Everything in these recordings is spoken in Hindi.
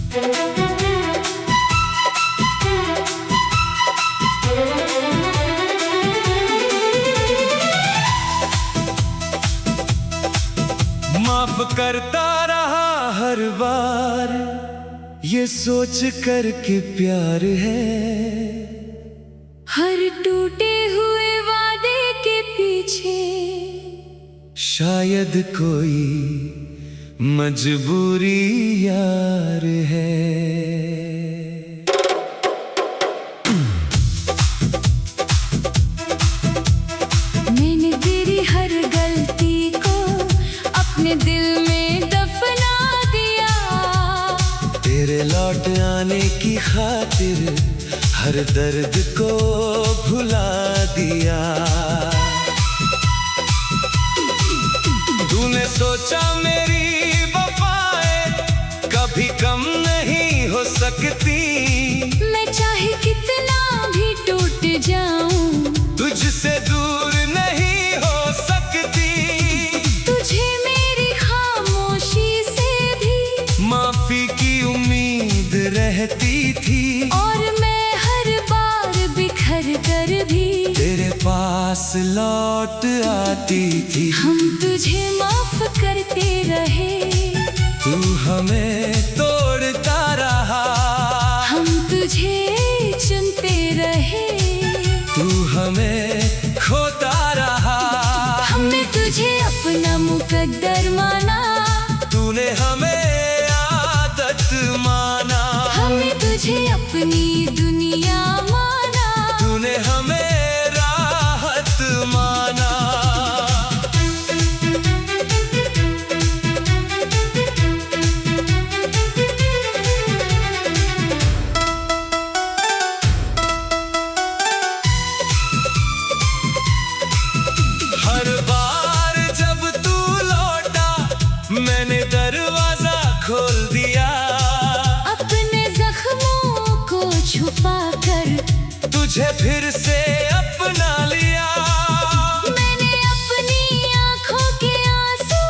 माफ करता रहा हर बार, ये सोच कर कि प्यार है। हर टूटे हुए वादे के पीछे शायद कोई मजबूरी यार है। मैंने तेरी हर गलती को अपने दिल में दफना दिया। तेरे लौट आने की खातिर हर दर्द को भुला दिया। तूने सोचा मेरी वफाएं कभी कम नहीं हो सकती। मैं चाहे कितना भी टूट जाऊं, तुझसे दूर नहीं हो सकती। तुझे मेरी खामोशी से भी माफी की उम्मीद रहती थी। और मैं हर बार बिखर कर भी तेरे पास लौट आती थी। हम तुझे माफ करते रहे, तू हमें तोड़ता रहा। हम तुझे चुनते रहे, तू हमें खोता रहा। हमने तुझे अपना मुकद्दर माना, तूने हमें आदत माना। हमने तुझे अपनी दुनिया माना, तूने हमें राहत माना। हर बार जब तू लौटा मैंने दरवाजा खोल दिया। अपने जख्मों को छुपा कर तुझे फिर से अपना लिया। मैंने अपनी आंखों के आंसू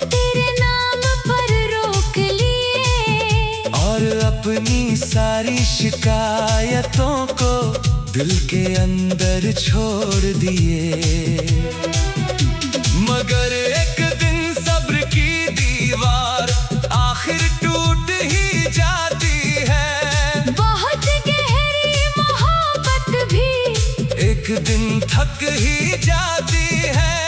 तेरे नाम पर रोक लिए। और अपनी सारी शिकायतों को दिल के अंदर छोड़ दिए। मगर एक दिन सब्र की दीवार आखिर टूट ही जाती है। बहुत गहरी मोहब्बत भी एक दिन थक ही जाती है।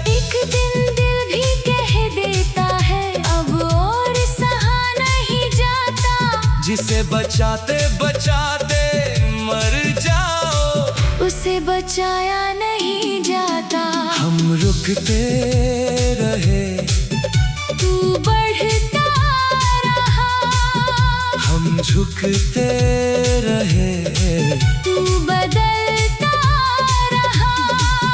एक दिन दिल भी कह देता है अब और सहा नहीं जाता। जिसे बचाते बचाते मर जाओ, उसे बचाया नहीं जाता। हम रुकते रहे, तू बढ़ता रहा। हम झुकते रहे, तू बदलता रहा।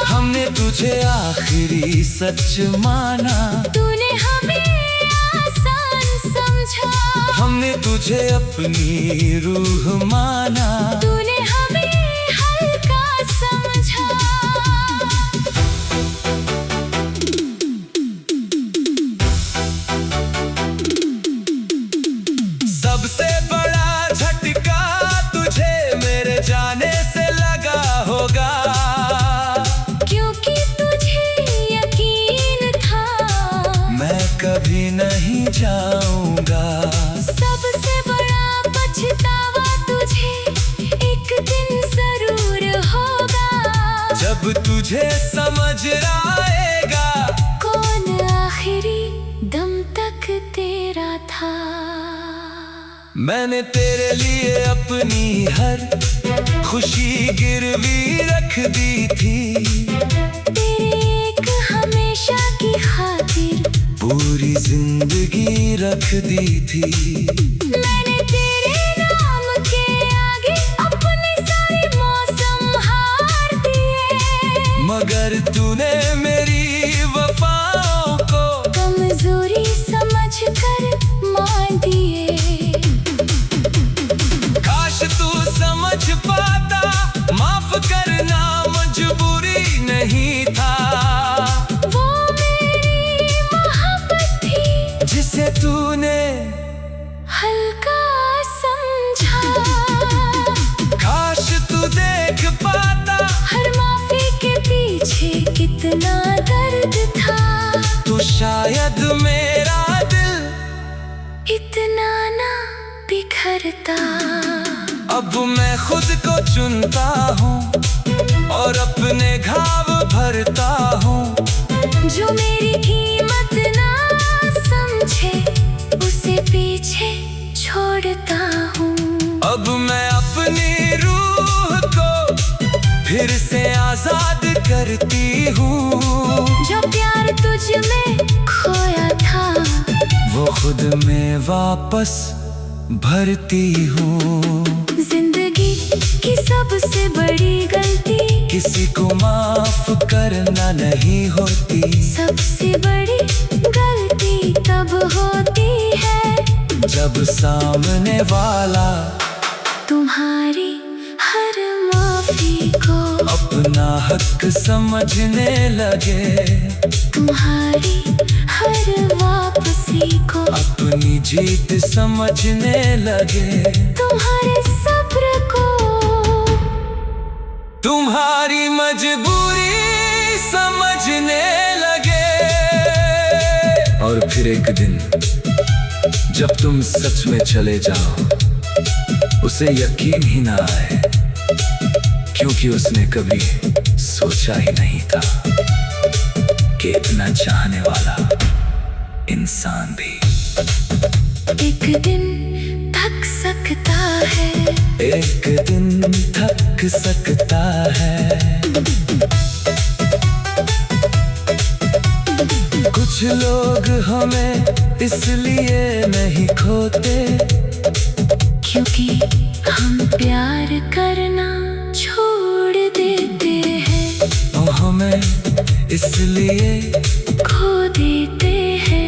हमने तुझे आखिरी सच माना। तूने हमें आसान समझा, हमने तुझे अपनी रूह माना। तूने हमें हल्का समझा। सबसे बड़ा झटका तुझे मेरे जाने से लगा होगा। क्योंकि तुझे यकीन था मैं कभी नहीं जाऊंगा। सबसे बड़ा पछतावा तुझे एक दिन जरूर होगा। जब तुझे समझ आएगा कौन आखिरी दम तक तेरा था। मैंने तेरे लिए अपनी हर खुशी गिरवी रख दी थी। तेरे एक हमेशा की खातिर पूरी जिंदगी रख दी थी। मैंने तेरे नाम के आगे अपने सारे मौसम हार दिए। मगर तूने मेरी वफाओं को कमजोरी समझकर मान दिए। काश तू समझ पाता, माफ करना मजबूरी नहीं था। वो मेरी मोहब्बत थी जिसे तूने हल्का शायद मेरा दिल इतना ना बिखरता। अब मैं खुद को चुनता हूँ और अपने घाव भरता हूँ। जो मेरी कीमत ना समझे उसे पीछे छोड़ता हूँ। अब मैं अपनी रूह को फिर से आजाद करती हूँ। जो प्यार तुझ में खोया था वो खुद में वापस भरती हूँ। जिंदगी की सबसे बड़ी गलती किसी को माफ करना नहीं होती। सबसे बड़ी गलती तब होती है जब सामने वाला तुम्हारी हर माफी को अपना हक समझने लगे। तुम्हारी हर वापसी को अपनी जीत समझने लगे। तुम्हारे सब्र को तुम्हारी मजबूरी समझने लगे। और फिर एक दिन जब तुम सच में चले जाओ उसे यकीन ही ना आए, क्योंकि उसने कभी सोचा ही नहीं था कि इतना चाहने वाला इंसान भी एक दिन थक सकता है। एक दिन थक सकता है। कुछ लोग हमें इसलिए नहीं खोते क्योंकि हम प्यार करना छोड़ देते हैं। और हमें इसलिए खो देते हैं।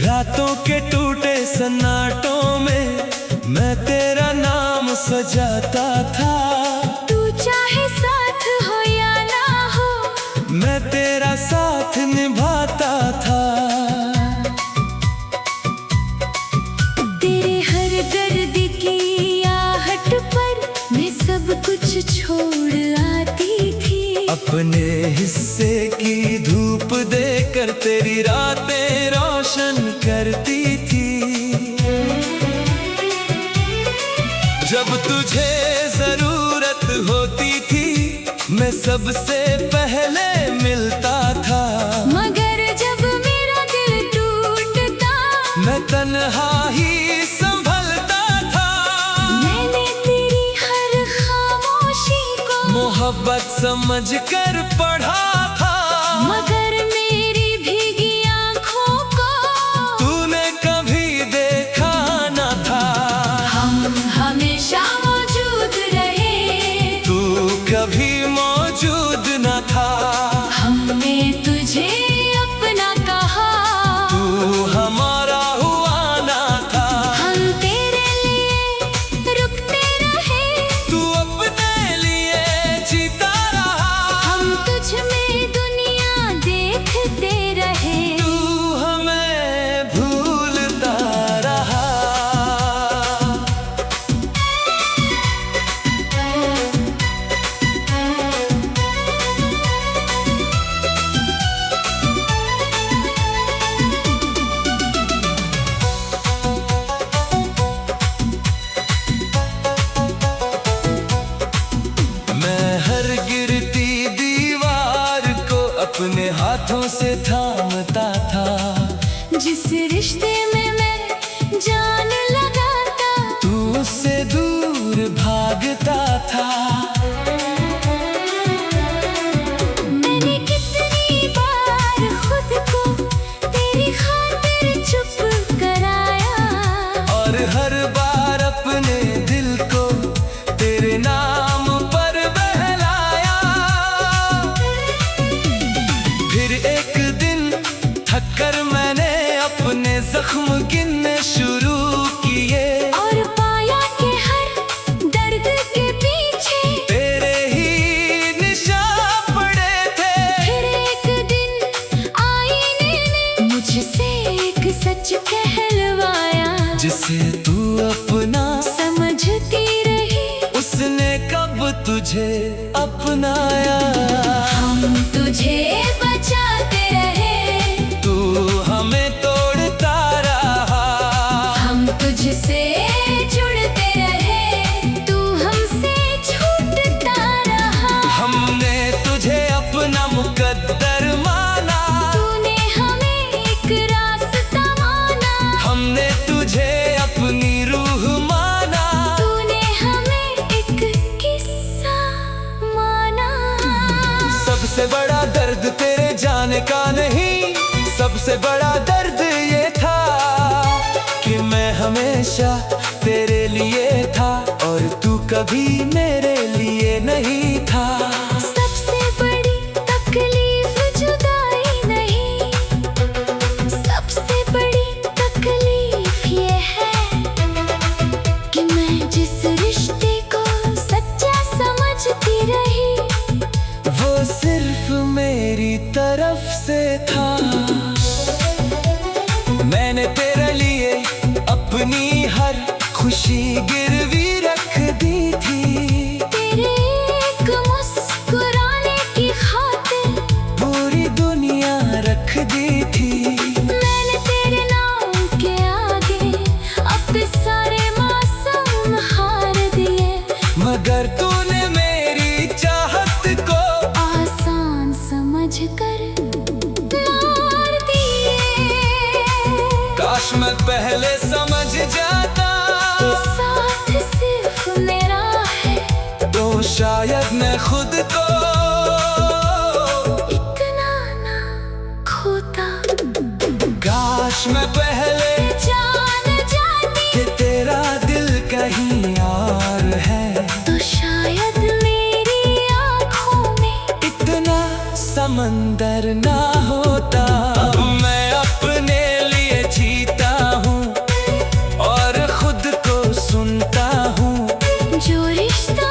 रातों के टूटे सन्नाटों में मैं तेरा नाम सजाता था। तू चाहे साथ हो या ना हो मैं तेरा साथ निभाता था। तेरे हर दर्द की आहट पर मैं सब कुछ छोड़ आती थी। अपने हिस्से की धूप देकर तेरी रातें रोशन करती थी। जब तुझे जरूरत होती थी मैं सबसे पहले मिलता था। मगर जब मेरा दिल टूटता मैं तन्हा ही संभलता था। मैंने तेरी हर खामोशी को मोहब्बत समझ कर पढ़ा था। मगर मेरी भीगी आंखों को तूने कभी देखा न था। हम हमेशा मौजूद रहे। तू कभी मौजूद न था। हमने तुझे अपना कहा। तू हमारा हुआ ना था। हम तेरे लिए रुकते रहे। तू अपने लिए जीता रहा। हम तुझ में दुनिया देखते रहे। तू हमें भूलता रहा। मैं हर गिरती दीवार को अपने हाथों से थामता था। जिस रिश्ते में मैं जान लगाता तू उससे दूर भागता था। मैंने कितनी बार खुद को तेरी खातिर चुप कराया। और हर बार अपने दिल को तुझे अपनाया। हम तुझे बचाते रहे, तू हमें तोड़ता रहा। हम तुझसे जुड़ते रहे, तू हमसे छूटता रहा। हमने तुझे अपना मुकद्दर माना, तूने हमें एक रास्ता माना। हमने तुझे अपनी रूह माना। तूने हमें एक किस्सा माना। सबसे बड़ा दर्द तेरे जाने का नहीं, सबसे बड़ा दर्द ये था कि मैं हमेशा तेरे लिए था और तू कभी मेरे लिए नहीं था। सबसे बड़ी तकलीफ जुदाई नहीं, सबसे बड़ी तकलीफ ये है कि मैं जिस रिश्ते को सच्चा समझती रही, वो सिर्फ मेरी तरफ से था। मैंने तेरे लिए अपनी हर खुशी गिरवी रख दी थी। तेरे एक मुस्कुराने की खातिर पूरी दुनिया रख दी थी। मैंने तेरे नाम के आगे अपने सारे मौसम हार दिए, मगर तूने मेरी चाहत को आसान समझकर मार दिए। काश मैं पहले समझ जाता कि साथ सिर्फ मेरा है, तो शायद मैं खुद को इतना ना खोता। काश मैं पहले जान जाती कि तेरा दिल कहीं और है, तो शायद मेरी आँखों में इतना समंदर ना होता। अब मैं अपने लिए जीता हूँ और खुद को सुनता हूँ। जो रिश्ता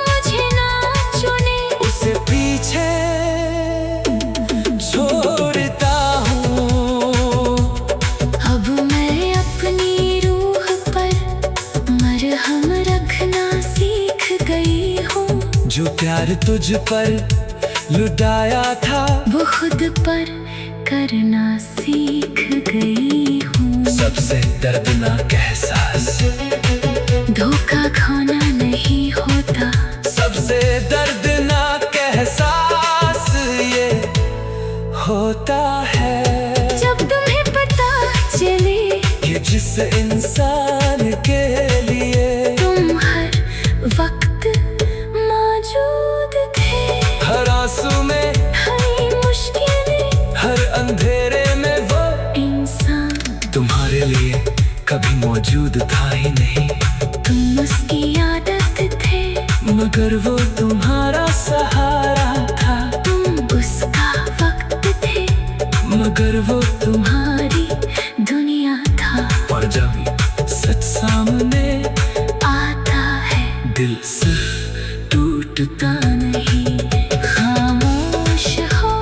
मुझे ना चुने, उसे पीछे छोड़ता हूँ। अब मैं अपनी रूह पर मरहम रखना सीख गई हूँ। जो प्यार तुझ पर लुटाया था, वो खुद पर करना सीख गई हूँ। सबसे दर्दनाक एहसास धोखा खाना नहीं होता, सबसे दर्दनाक एहसास ये होता है जब तुम्हें पता चले कि जिस इंसान के लिए तुम हर वक्त मौजूद थे। हर आंसू में, हर मुश्किलें, हर अंधेरे में वो इंसान तुम्हारे लिए कभी मौजूद था ही नहीं। तुम उसकी आदत थे, मगर वो तुम्हारा सहारा था। तुम उसका वक्त थे, मगर वो तुम्हारी दुनिया था। और जब सच सामने आता है दिल सिर्फ टूटता नहीं, खामोश हो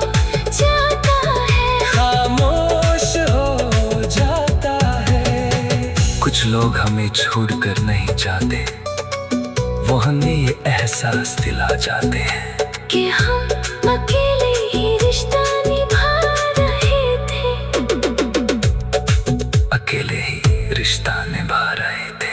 जाता है। खामोश हो जाता है। कुछ लोग हमें छोड़कर नहीं जाते, वो हमें ये एहसास दिला जाते हैं कि हम अकेले ही रिश्ता निभा रहे थे, अकेले ही रिश्ता निभा रहे थे।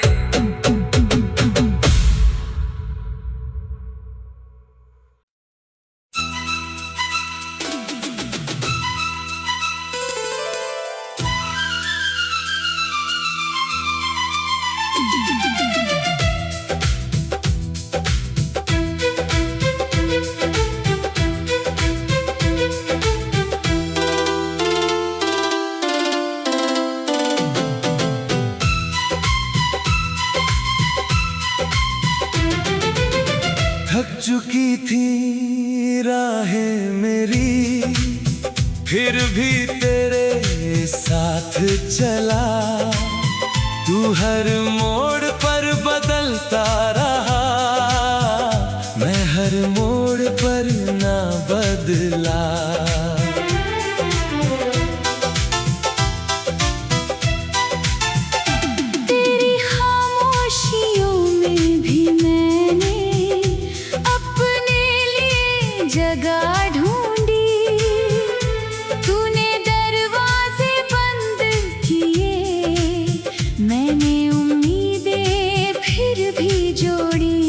थक चुकी थी राहें मेरी, फिर भी तेरे साथ चला। तू हर मोड़ पर बदलता रहा, मैं हर मोड़ पर ना बदला। तेरी खामोशियों में भी मैंने अपना जगह ढूंढी, तूने दरवाजे बंद किए, मैंने उम्मीदें फिर भी जोड़ी।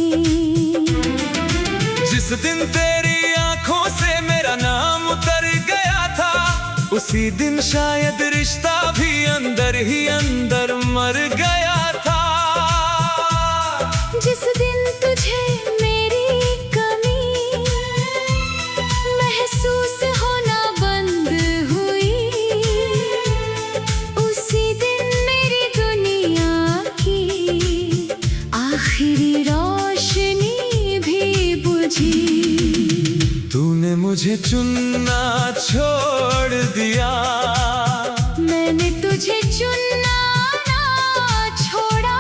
जिस दिन तेरी आंखों से मेरा नाम उतर गया था, उसी दिन शायद रिश्ता भी अंदर ही अंदर मर गया था। जिस दिन तुझे मेरी कमी महसूस होना बंद हुई, उसी दिन मेरी दुनिया की आखिरी रोशनी भी बुझी। तूने मुझे चुनना छोड़ दिया, मैंने तुझे चुनना ना छोड़ा।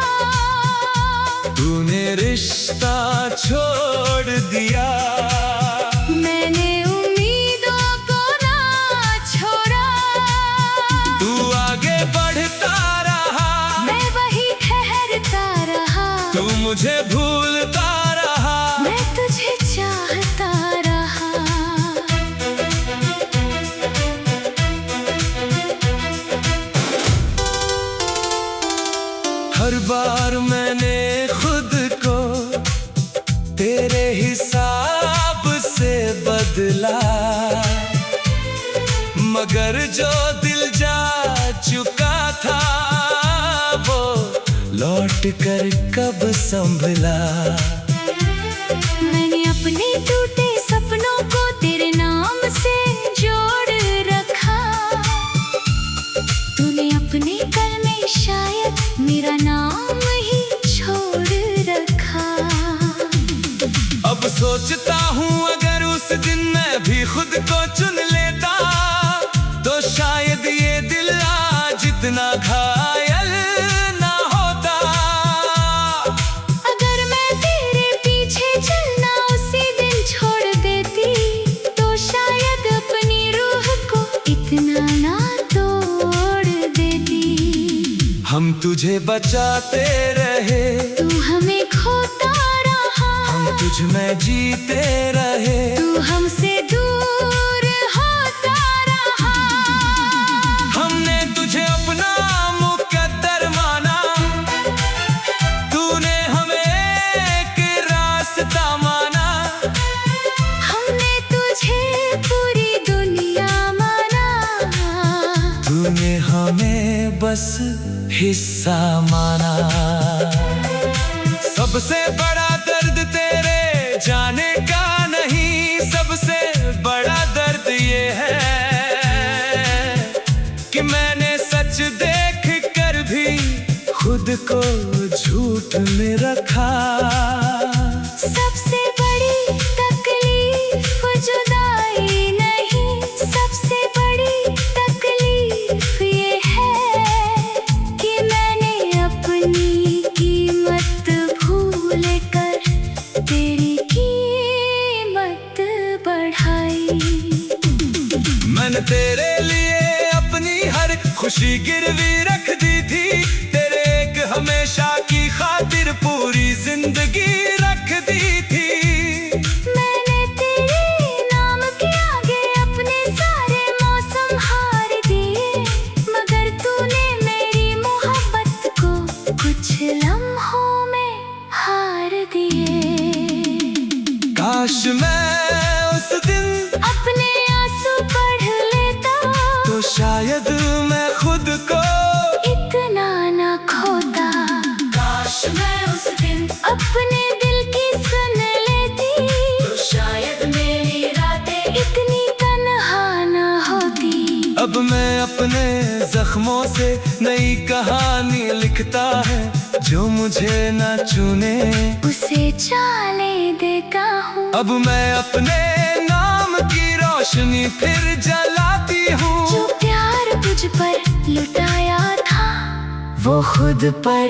तूने रिश्ता छोड़ दिया, मैंने उम्मीदों को ना छोड़ा। तू आगे बढ़ता रहा, मैं वही ठहरता रहा। तू मुझे भूलता रहा, मैं तुझे चाहता रहा। हर बार मैंने खुद को तेरे हिसाब से बदला, मगर जो दिल जा चुका था, वो लौट कर कब संभला। मैंने अपने टूटे सपनों को तेरे नाम से जोड़ रखा, तूने अपने कल में शायद मेरा नाम ही छोड़ रखा। अब सोचता हूँ अगर उस दिन मैं भी खुद को चुन लेता, तो शायद ये दिल आज इतना घायल ना होता। अगर मैं तेरे पीछे चलना उसी दिन छोड़ देती, तो शायद अपनी रूह को इतना ना तोड़ देती। हम तुझे बचाते रहे, तू हमें खोता रहा। हम तुझ में जीते रहे, तू हमसे दूर होता रहा। हमने तुझे अपना मुकद्दर माना, तूने हमें एक रास्ता माना। हमने तुझे पूरी दुनिया माना, तूने हमें बस हिस्सा माना। सबसे बड़ा दर्द तेरे जाने का नहीं, सबसे बड़ा दर्द ये है कि मैंने सच देख कर भी खुद को झूठ में रखा। सबसे बड़ी तकलीफ जुदाई नहीं, सबसे बड़ी तकलीफ ये है कि मैंने अपनी कीमत भूल कर तेरी कीमत बढ़ाई। मैंने तेरे लिए अपनी हर खुशी गिरवी रख दी थी, तेरे एक हमेशा की खातिर पूरी जिंदगी रख दी थी। मैंने तेरे नाम के आगे अपने सारे मौसम हार दिए, मगर तूने मेरी मोहब्बत को कुछ लम्हों में हार दिए। काश मैं उस दिन अपने आंसू पढ़ लेता, तो शायद मैं खुद को इतना ना खोता। काश मैं उस दिन अपने दिल की सुन लेती, तो शायद मेरी रातें इतनी तन्हा ना होती। अब मैं अपने जख्मों से नई कहानी लिखता है, जो मुझे न चुने उसे चाले देता हूँ। अब मैं अपने नाम की रोशनी फिर जलाती हूँ। जो प्यार तुझ पर लुटाया था, वो खुद पर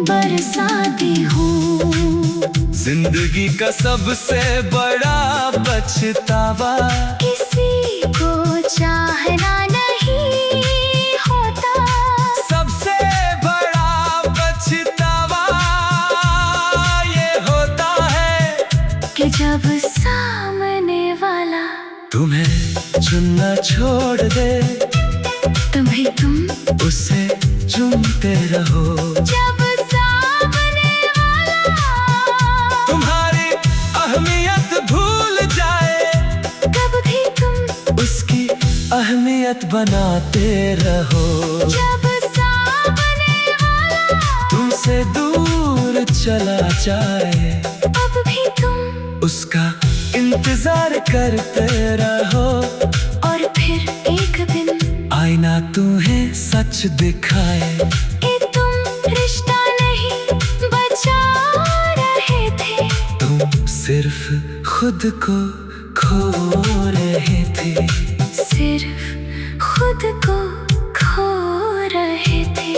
बरसाती हूँ। जिंदगी का सबसे बड़ा पछतावा किसी को चाहना नहीं होता, सबसे बड़ा पछतावा ये होता है कि जब सामने वाला तुम्हें चुनना छोड़ दे, तुम्हें तुम उसे चुनते रहो। जब सामने वाला तुम्हारी अहमियत भूल जाए, कब भी तुम उसकी अहमियत बनाते रहो। जब सामने वाला तुमसे दूर चला जाए, अब भी तुम उसका इंतजार करते रहो। और फिर एक दिन आईना तुम्हें सच दिखाए कि तुम रिश्ता नहीं बचा रहे थे, तुम सिर्फ खुद को खो रहे थे। सिर्फ खुद को खो रहे थे।